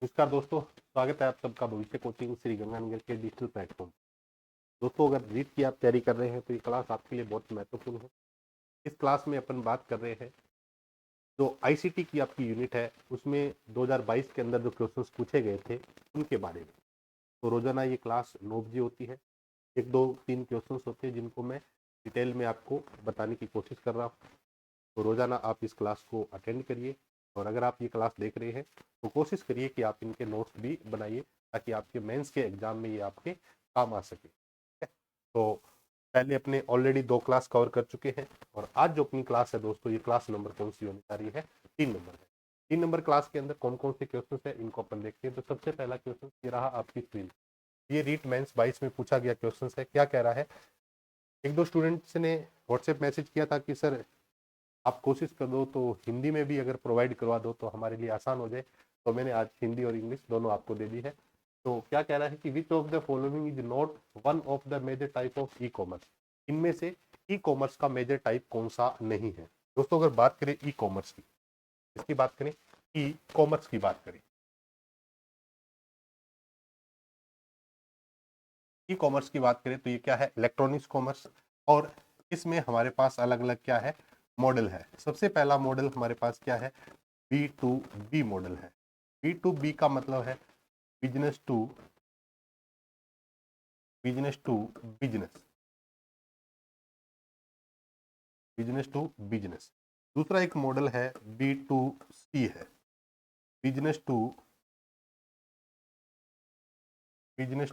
नमस्कार दोस्तों, स्वागत है आप सबका भविष्य कोचिंग श्री गंगानगर के डिजिटल प्लेटफॉर्म। दोस्तों, अगर रीट की आप तैयारी कर रहे हैं तो ये क्लास आपके लिए बहुत महत्वपूर्ण है। इस क्लास में अपन बात कर रहे हैं जो आईसीटी की आपकी यूनिट है उसमें 2022 के अंदर जो क्वेश्चंस पूछे गए थे उनके बारे में। तो रोजाना ये क्लास 9 बजे होती है। 1 2 3 क्वेश्चंस होते हैं जिनको मैं डिटेल में आपको बताने की कोशिश कर रहा हूँ। तो रोजाना आप इस क्लास को अटेंड करिए और अगर आप ये क्लास देख रहे हैं तो कोशिश करिए कि आप इनके नोट्स भी बनाइए ताकि आपके मेंस के एग्जाम में ये आपके काम आ सके। ठीक है? तो पहले अपने ऑलरेडी 2 क्लास कवर कर चुके हैं और आज जो अपनी क्लास है दोस्तों, ये क्लास नंबर कौन सी होने जा रही है? 3 नंबर है। 3 नंबर क्लास के अंदर कौन कौन से क्वेश्चन है इनको अपन देखते हैं। तो सबसे पहला क्वेश्चन ये रहा आपकी स्क्रीन। ये रीट मेंस 22 में पूछा गया क्वेश्चन है। क्या कह रहा है? 1 2 स्टूडेंट्स ने व्हाट्सएप मैसेज किया था कि सर आप कोशिश कर दो तो हिंदी में भी अगर प्रोवाइड करवा दो तो हमारे लिए आसान हो जाए। तो मैंने आज हिंदी और इंग्लिश दोनों आपको दे दी है। तो क्या कह रहा है कि which of the following is not one of the major type of e commerce. इनमें से ई कॉमर्स का मेजर टाइप कौन सा नहीं है? दोस्तों, अगर बात करें ई कॉमर्स की, इसकी बात करें, ई कॉमर्स की बात करें, ई कॉमर्स की बात करें तो ये क्या है? Electronics commerce. और इसमें हमारे पास अलग अलग क्या है? मॉडल है। सबसे पहला मॉडल हमारे पास क्या है? B2B मॉडल है। B2B का मतलब है business to business to business, business to business. दूसरा एक मॉडल है B2C है, बिजनेस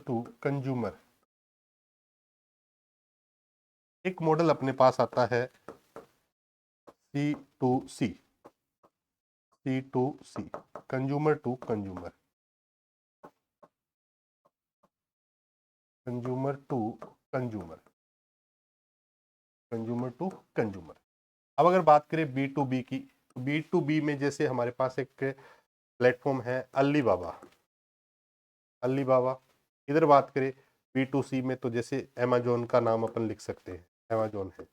टू कंज्यूमर। एक मॉडल अपने पास आता है C2C, C2C, consumer to consumer, consumer to consumer, consumer to consumer. अब अगर बात करें B2B की, तो B2B में जैसे हमारे पास एक प्लेटफॉर्म है अलीबाबा। अलीबाबा। इधर बात करें B2C में तो जैसे अमेजोन का नाम अपन लिख सकते हैं, अमेजोन है।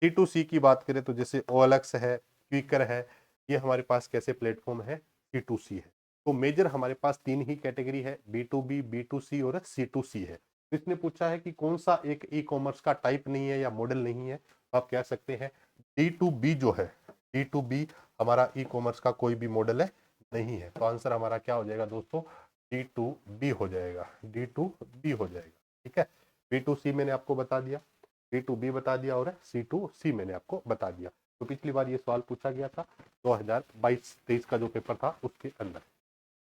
C2C की बात करें तो जैसे OLX है, क्विकर है। ये हमारे पास कैसे प्लेटफॉर्म है? C2C है। तो मेजर हमारे पास 3 ही कैटेगरी है, B2B, B2C और C2C है। तो इसने पूछा है कि कौन सा एक ई कॉमर्स का टाइप नहीं है या मॉडल नहीं है, तो आप कह सकते हैं D2B जो है, D2B हमारा ई कॉमर्स का कोई भी मॉडल है नहीं है। तो आंसर हमारा क्या हो जाएगा दोस्तों? D2B हो जाएगा, D2B हो जाएगा। ठीक है, B2C मैंने आपको बता दिया, B2B बता दिया और C2C मैंने आपको बता दिया। तो पिछली बार ये सवाल पूछा गया था 2022-23 का जो पेपर था उसके अंदर।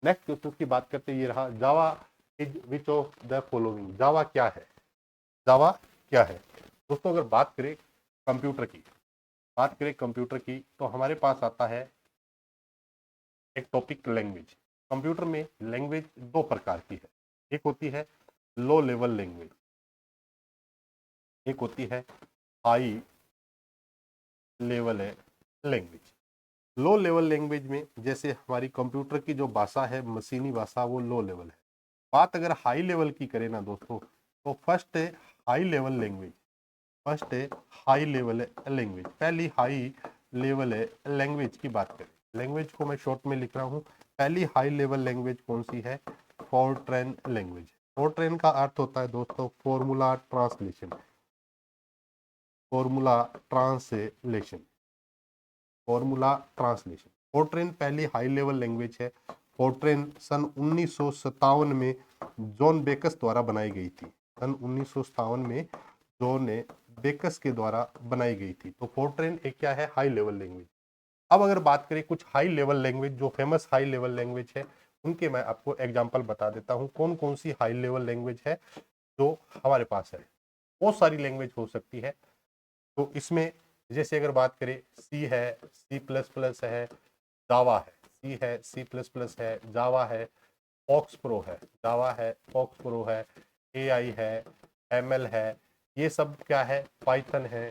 नेक्स्ट क्वेश्चन की बात करते ये रहा, Java is which of the following. Java क्या है? जावा क्या है दोस्तों? अगर बात करें कंप्यूटर की, बात करें कंप्यूटर की तो हमारे पास आता है एक टॉपिक लैंग्वेज। कंप्यूटर में लैंग्वेज 2 प्रकार की है। एक होती है लो लेवल लैंग्वेज, एक होती है हाई लेवल है लैंग्वेज। लो लेवल लैंग्वेज में जैसे हमारी कंप्यूटर की जो भाषा है, मशीनी भाषा, वो लो लेवल है। बात अगर हाई लेवल की करें ना दोस्तों, तो फर्स्ट है हाई लेवल लैंग्वेज, फर्स्ट है हाई लेवल लैंग्वेज। पहली हाई लेवल लैंग्वेज की बात करें, लैंग्वेज को मैं शॉर्ट में लिख रहा हूँ। पहली हाई लेवल लैंग्वेज कौन सी है? फोरट्रेन लैंग्वेज। फोरट्रेन का अर्थ होता है दोस्तों formula translation, formula translation, formula translation. Fortran पहली हाई लेवल लैंग्वेज है। फोरट्रेन सन 1957 में जॉन बेकस द्वारा बनाई गई थी। सन 1957 में जॉन बेकस के द्वारा बनाई गई थी। तो फोरट्रेन एक क्या है? High level language. अब अगर बात करें कुछ हाई लेवल लैंग्वेज, जो फेमस हाई लेवल लैंग्वेज है, उनके मैं आपको एग्जांपल बता देता हूं कौन कौन सी हाई लेवल लैंग्वेज है जो हमारे पास है। बहुत सारी लैंग्वेज हो सकती है। तो इसमें जैसे अगर बात करें, सी है, C++ है, जावा है, सी है, C++ है, जावा है, फॉक्स प्रो है, जावा है, फॉक्स प्रो है, AI है, ML है। ये सब क्या है? पाइथन है।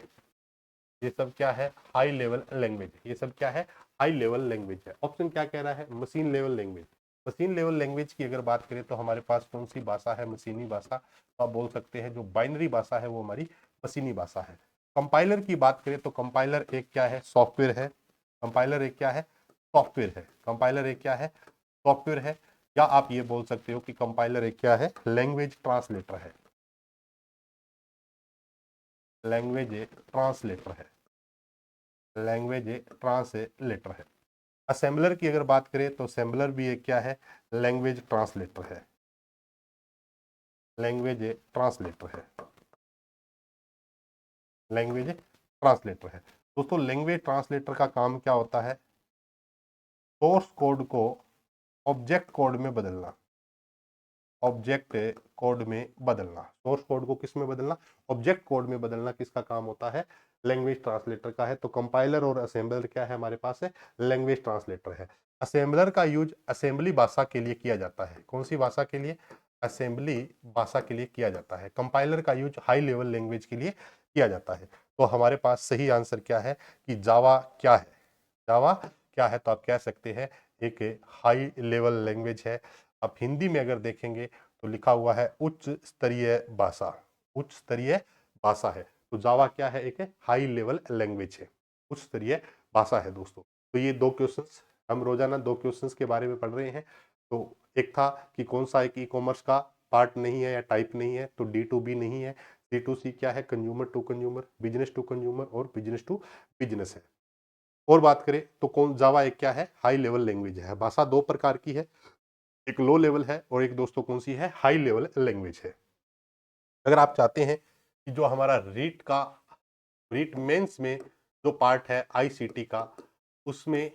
ये सब क्या है? High level language. ये सब क्या है? हाई लेवल लैंग्वेज है। ऑप्शन क्या कह रहा है? Machine level language. Machine level language की अगर बात करें तो हमारे पास कौन सी भाषा है? मशीनी भाषा। तो आप बोल सकते हैं जो बाइनरी भाषा है वो हमारी मशीनी भाषा है। कंपाइलर की बात करें तो कंपाइलर एक क्या है? सॉफ्टवेयर है। कंपाइलर एक क्या है? सॉफ्टवेयर है। कंपाइलर एक क्या है? सॉफ्टवेयर है, या आप ये बोल सकते हो कि कंपाइलर एक क्या है, लैंग्वेज ट्रांसलेटर है, लैंग्वेज ट्रांसलेटर है, लैंग्वेज ट्रांसलेटर है। असेंबलर की अगर बात करें तो असेंबलर भी एक क्या है, लैंग्वेज ट्रांसलेटर है, लैंग्वेज ट्रांसलेटर है, लैंग्वेज ट्रांसलेटर है। दोस्तों लैंग्वेज ट्रांसलेटर का काम क्या होता है, सोर्स कोड को ऑब्जेक्ट कोड में बदलना, ऑब्जेक्ट कोड में बदलना, सोर्स कोड को किस में बदलना, ऑब्जेक्ट कोड में बदलना किसका काम होता है, लैंग्वेज ट्रांसलेटर का है। तो कंपाइलर और असेंबलर क्या है हमारे पास है, लैंग्वेज ट्रांसलेटर है। असेंबलर का यूज असेंबली भाषा के लिए किया जाता है, कौन सी भाषा के लिए, असेंबली भाषा के लिए किया जाता है। कंपाइलर का यूज हाई लेवल लैंग्वेज के लिए किया जाता है। तो हमारे पास सही आंसर क्या है कि जावा क्या है, जावा क्या है, तो आप कह सकते हैं एक हाई लेवल लैंग्वेज है। आप हिंदी में अगर देखेंगे तो लिखा हुआ है उच्च स्तरीय भाषा, उच्च स्तरीय भाषा है। तो जावा क्या है, एक हाई लेवल लैंग्वेज है, उच्च स्तरीय भाषा है दोस्तों। तो ये दो क्वेश्चंस, हम रोजाना दो क्वेश्चंस के बारे में पढ़ रहे हैं। तो एक था कि कौन सा एक ई कॉमर्स का पार्ट नहीं है या टाइप नहीं है, तो D2B नहीं है। C2C क्या है, consumer to consumer, business to consumer और बिजनेस टू बिजनेस है। और बात करें तो कौन, जावा एक क्या है, हाई लेवल लैंग्वेज है। भाषा दो प्रकार की है, एक लो लेवल है और एक दोस्तों कौन सी है, हाई लेवल लैंग्वेज है। अगर आप चाहते हैं कि जो हमारा रीट मेंस में जो पार्ट है आईसीटी का, उसमें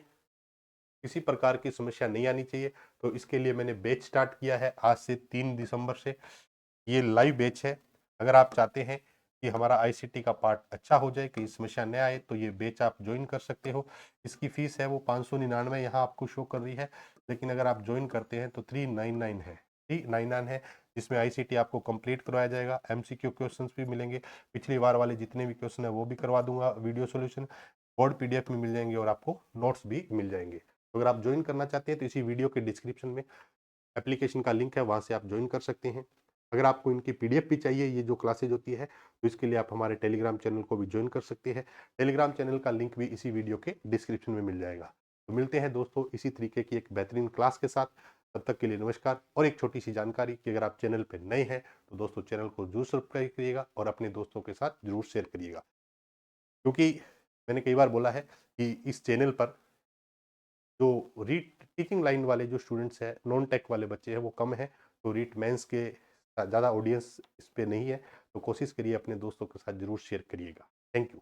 किसी प्रकार की समस्या नहीं आनी चाहिए, तो इसके लिए मैंने बैच स्टार्ट किया है आज से 3 दिसंबर से। ये लाइव बैच है। अगर आप चाहते हैं कि हमारा आईसीटी का पार्ट अच्छा हो जाए, कि समस्या न आए, तो ये बैच आप ज्वाइन कर सकते हो। इसकी फीस है वो 599 यहाँ आपको शो कर रही है, लेकिन अगर आप ज्वाइन करते हैं तो 399 है, 399 है, जिसमें आईसीटी आपको कंप्लीट करवाया जाएगा। एमसीक्यू क्वेश्चंस भी मिलेंगे, पिछली बार वाले जितने भी क्वेश्चन है वो भी करवा दूंगा, वीडियो सोल्यूशन बोर्ड पीडीएफ में मिल जाएंगे और आपको नोट्स भी मिल जाएंगे। तो अगर आप ज्वाइन करना चाहते हैं तो इसी वीडियो के डिस्क्रिप्शन में एप्लीकेशन का लिंक है, वहां से आप ज्वाइन कर सकते हैं। अगर आपको इनकी पीडीएफ भी चाहिए, ये जो क्लासेज होती है, तो इसके लिए आप हमारे टेलीग्राम चैनल को भी ज्वाइन कर सकते हैं। टेलीग्राम चैनल का लिंक भी इसी वीडियो के डिस्क्रिप्शन में मिल जाएगा। तो मिलते हैं दोस्तों इसी तरीके की एक बेहतरीन क्लास के साथ। तब तक के लिए नमस्कार। और एक छोटी सी जानकारी कि अगर आप चैनल पर नए हैं तो दोस्तों चैनल को जरूर सब्सक्राइब करिएगा और अपने दोस्तों के साथ जरूर शेयर करिएगा, क्योंकि मैंने कई बार बोला है कि इस चैनल पर जो रीट टीचिंग लाइन वाले जो स्टूडेंट्स हैं, नॉन टेक वाले बच्चे हैं, वो कम है। तो रीट मेंस के ज़्यादा ऑडियंस इस पे नहीं है, तो कोशिश करिए अपने दोस्तों के साथ जरूर शेयर करिएगा। Thank you.